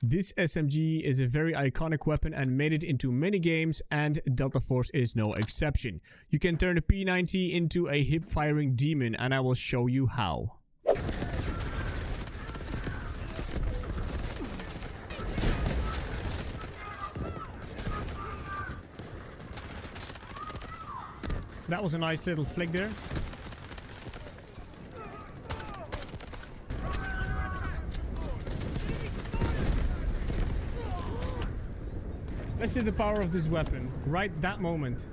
This SMG is a very iconic weapon and made it into many games, and Delta Force is no exception. You can turn the P90 into a hip-firing demon, and I will show you how. That was a nice little flick there. This is the power of this weapon, right that moment.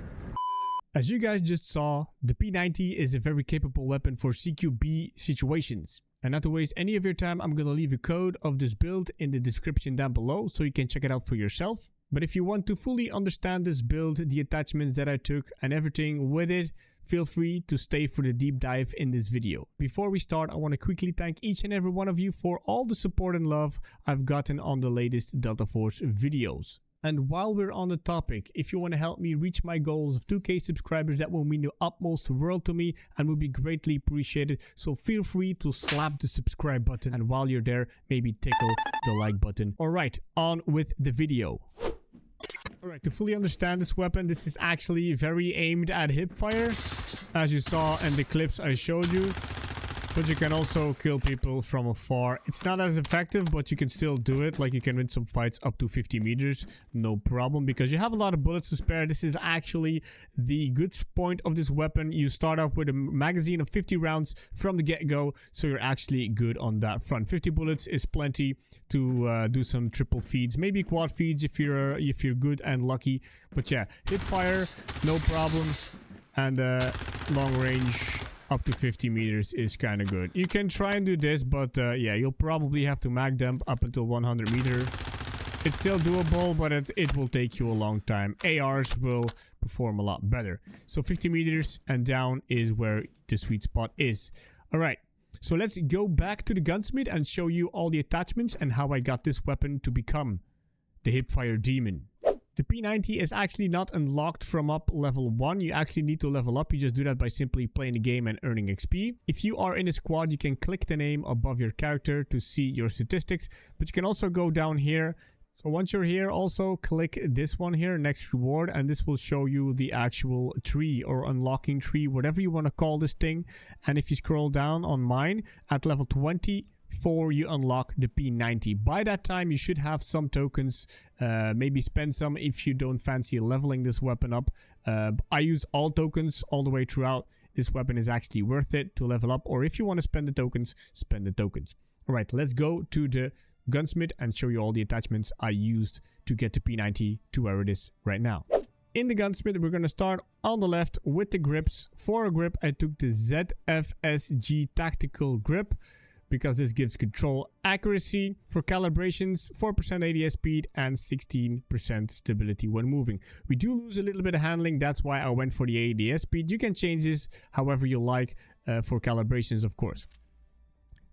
As you guys just saw, the P90 is a very capable weapon for CQB situations. And not to waste any of your time, I'm gonna leave a code of this build in the description down below so you can check it out for yourself. But if you want to fully understand this build, the attachments that I took and everything with it, feel free to stay for the deep dive in this video. Before we start, I want to quickly thank each and every one of you for all the support and love I've gotten on the latest Delta Force videos. And while we're on the topic, if you want to help me reach my goals of 2K subscribers, that will mean the utmost world to me and will be greatly appreciated. So feel free to slap the subscribe button, and while you're there, maybe tickle the like button. Alright, on with the video. Alright, to fully understand this weapon, this is actually very aimed at hipfire, as you saw in the clips I showed you. But you can also kill people from afar. It's not as effective, but you can still do it. Like, you can win some fights up to 50 meters, no problem, because you have a lot of bullets to spare. This is actually the good point of this weapon. You start off with a magazine of 50 rounds from the get-go, so you're actually good on that front. 50 bullets is plenty to do some triple feeds, maybe quad feeds if you're good and lucky. But yeah, hip fire, no problem, and long range up to 50 meters is kind of good. You can try and do this, but yeah, you'll probably have to mag dump up until 100 meter. It's still doable, but it will take you a long time. ARs will perform a lot better. So 50 meters and down is where the sweet spot is. Alright, so let's go back to the gunsmith and show you all the attachments and how I got this weapon to become the hipfire demon. The P90 is actually not unlocked from up level 1. You actually need to level up. You just do that by simply playing the game and earning XP. If you are in a squad, you can click the name above your character to see your statistics. But you can also go down here. So once you're here, also click this one here, next reward, and this will show you the actual tree or unlocking tree, whatever you want to call this thing. And if you scroll down on mine, at level 20, you unlock the P90. By that time, you should have some tokens. Maybe spend some if you don't fancy leveling this weapon up. I use all tokens all the way throughout. This weapon is actually worth it to level up, or if you want to spend the tokens, spend the tokens. All right, let's go to the gunsmith and show you all the attachments I used to get the P90 to where it is right now. In the gunsmith, we're going to start on the left with the grips. For a grip, I took the ZFSG tactical grip, because this gives control accuracy. For calibrations, 4% ADS speed and 16% stability when moving. We do lose a little bit of handling, that's why I went for the ADS speed. You can change this however you like for calibrations, of course.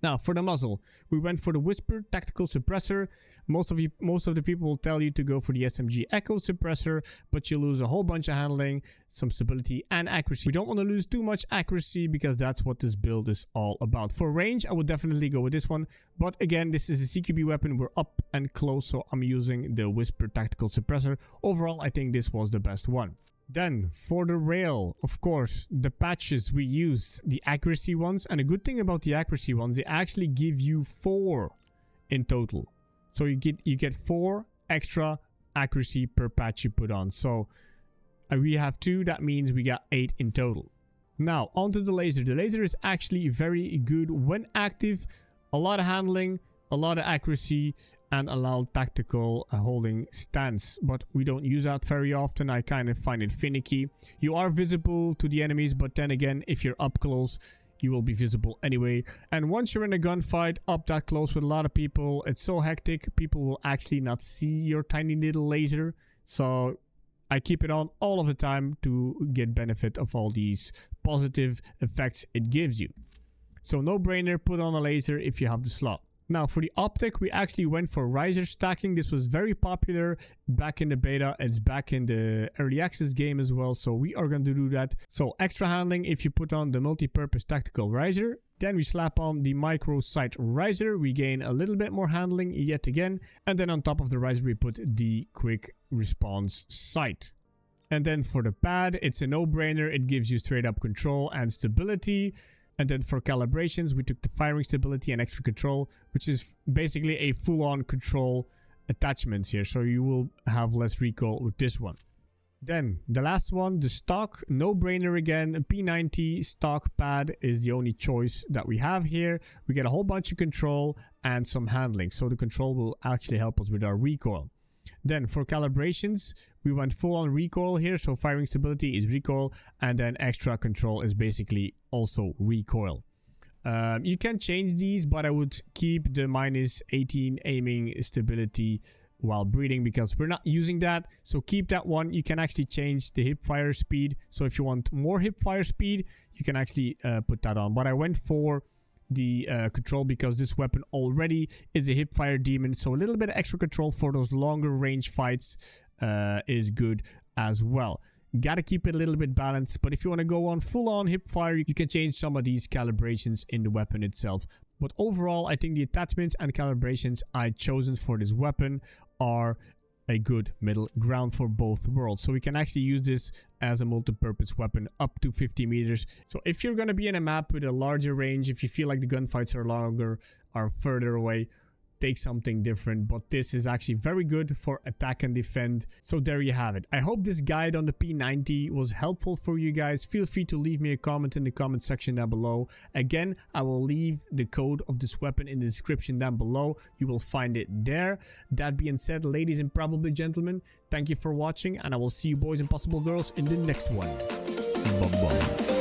Now, for the muzzle, we went for the Whisper Tactical Suppressor. Most of the people will tell you to go for the SMG Echo Suppressor, but you lose a whole bunch of handling, some stability, and accuracy. We don't want to lose too much accuracy because that's what this build is all about. For range, I would definitely go with this one, but again, this is a CQB weapon. We're up and close, so I'm using the Whisper Tactical Suppressor. Overall, I think this was the best one. Then, for the rail, of course, the patches we used, the accuracy ones. And a good thing about the accuracy ones, they actually give you 4 in total. So you get 4 extra accuracy per patch you put on. So we have 2, that means we got 8 in total. Now, onto the laser. The laser is actually very good when active. A lot of handling, a lot of accuracy, and allow tactical holding stance, but we don't use that very often. I kind of find it finicky. You are visible to the enemies, but then again, if you're up close, you will be visible anyway. And once you're in a gunfight up that close with a lot of people, it's so hectic, people will actually not see your tiny little laser. So I keep it on all of the time to get benefit of all these positive effects it gives you. So no brainer, put on a laser if you have the slot. Now, for the optic, we actually went for riser stacking. This was very popular back in the beta. It's back in the early access game as well, so we are going to do that. So extra handling if you put on the multi-purpose tactical riser. Then we slap on the micro sight riser. We gain a little bit more handling yet again. And then on top of the riser, we put the quick response sight. And then for the pad, it's a no-brainer. It gives you straight up control and stability. And then for calibrations, we took the firing stability and extra control, which is basically a full-on control attachment here. So you will have less recoil with this one. Then the last one, the stock, no-brainer again. A P90 stock pad is the only choice that we have here. We get a whole bunch of control and some handling. So the control will actually help us with our recoil. Then for calibrations, we went full on recoil here. So firing stability is recoil, and then extra control is basically also recoil. You can change these, but I would keep the -18 aiming stability while breathing because we're not using that. So keep that one. You can actually change the hip fire speed. So if you want more hip fire speed, you can actually put that on. But I went for the control because this weapon already is a hip fire demon. So a little bit of extra control for those longer range fights is good as well. Gotta keep it a little bit balanced, but if you want to go on full on hip fire, you can change some of these calibrations in the weapon itself. But overall, I think the attachments and calibrations I chosen for this weapon are a good middle ground for both worlds. So we can actually use this as a multi-purpose weapon up to 50 meters. So if you're going to be in a map with a larger range, if you feel like the gunfights are longer, are further away, take something different, but this is actually very good for attack and defend. So there you have it. I hope this guide on the P90 was helpful for you guys. Feel free to leave me a comment in the comment section down below. Again, I will leave the code of this weapon in the description down below. You will find it there. That being said, ladies and probably gentlemen, thank you for watching, and I will see you boys and possible girls in the next one. Bye bye.